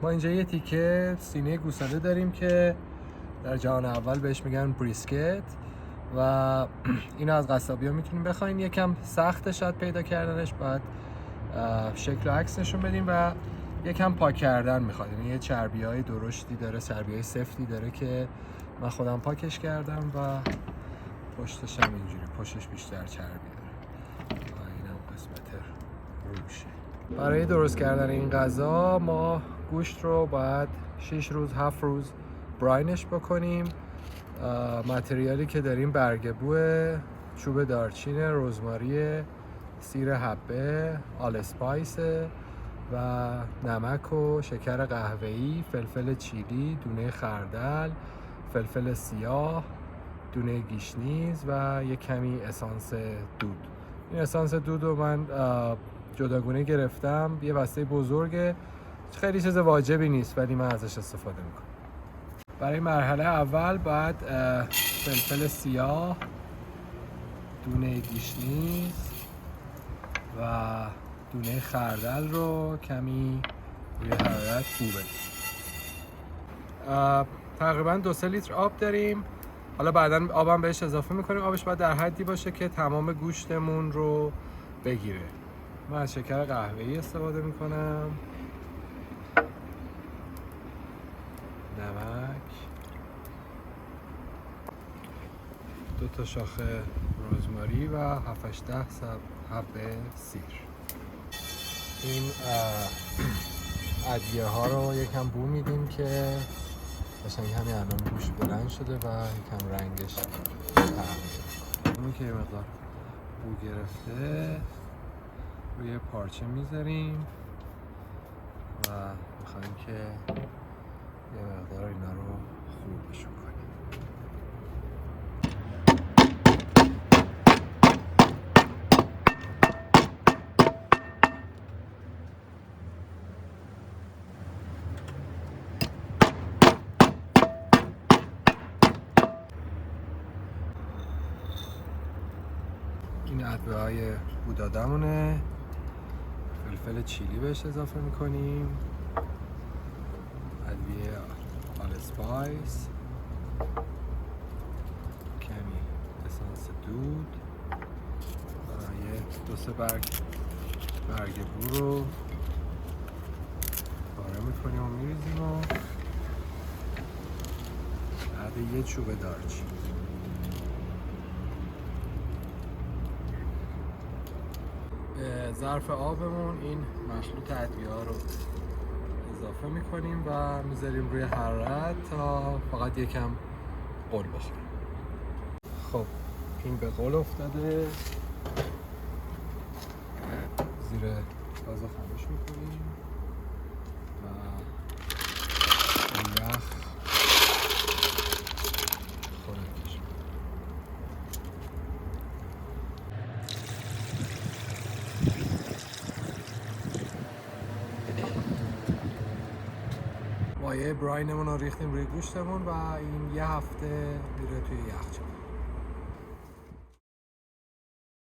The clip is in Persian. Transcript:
ما اینجا یه تیکه سینه گوساله داریم که در جهان اول بهش میگن بریسکت و اینو از قصابی ها میتونیم بخواین. یکم سخته شاید پیدا کردنش، باید شکل و عکس نشون بدیم و یکم پاک کردن میخواد. یعنی یه چربی های درشتی داره، چربی های سفتی داره که من خودم پاکش کردم و پشتش هم اینجوری، پشتش بیشتر چربی داره و اینم قسمت روشه. برای درست کردن این غذا ما گوشت رو باید 6 روز 7 روز براینش بکنیم. متریالی که داریم برگبوه، چوب دارچین، رزماری، سیر حبه، آلسپایس و نمک و شکر قهوه‌ای، فلفل چیلی، دونه خردل، فلفل سیاه، دونه گیشنیز و یک کمی اسانس دود. این اسانس دود رو من جداگونه گرفتم، یه بسته بزرگه، خیلی چیز واجبی نیست ولی من ازش استفاده میکنم. برای مرحله اول باید فلفل سیاه، دونه گیشنیز و دونه خردل رو کمی روی حرارت بو بدیم. تقریبا 2-3 لیتر آب داریم. حالا بعدا آبم بهش اضافه میکنیم. آبش باید در حدی باشه که تمام گوشتمون رو بگیره. من از شکر قهوه‌ای استفاده میکنم، نمک، 2 شاخه رزماری و 7-8 حبه سیر. این ادویه ها رو یکم بو میدیم که قشنگ همین الان بوش بلند شده و یکم رنگش تغییر کنه. اون که یه مقدار بو گرفته روی پارچه میذاریم و میخوایم که یه مقدار اینا رو خوبشون کنیم. این ادویه های بو دادمونه. فلفل چیلی بهش اضافه میکنیم، ادویه آلسپایس، کمی اسانس دود و یه 2-3 برگ بو رو پاره میکنیم و میریزیم و بعد یه چوب دارچین. به ظرف آبمون این مخلوط ادویه ها رو اضافه میکنیم و میذاریم روی حرارت تا فقط یکم قل بخوره. خب این به قل افتاده، زیر گاز خاموش میکنیم و یخ خورکش. مایه براینمون رو ریختیم روی گوشتمون و این 1 هفته میره توی یخچال.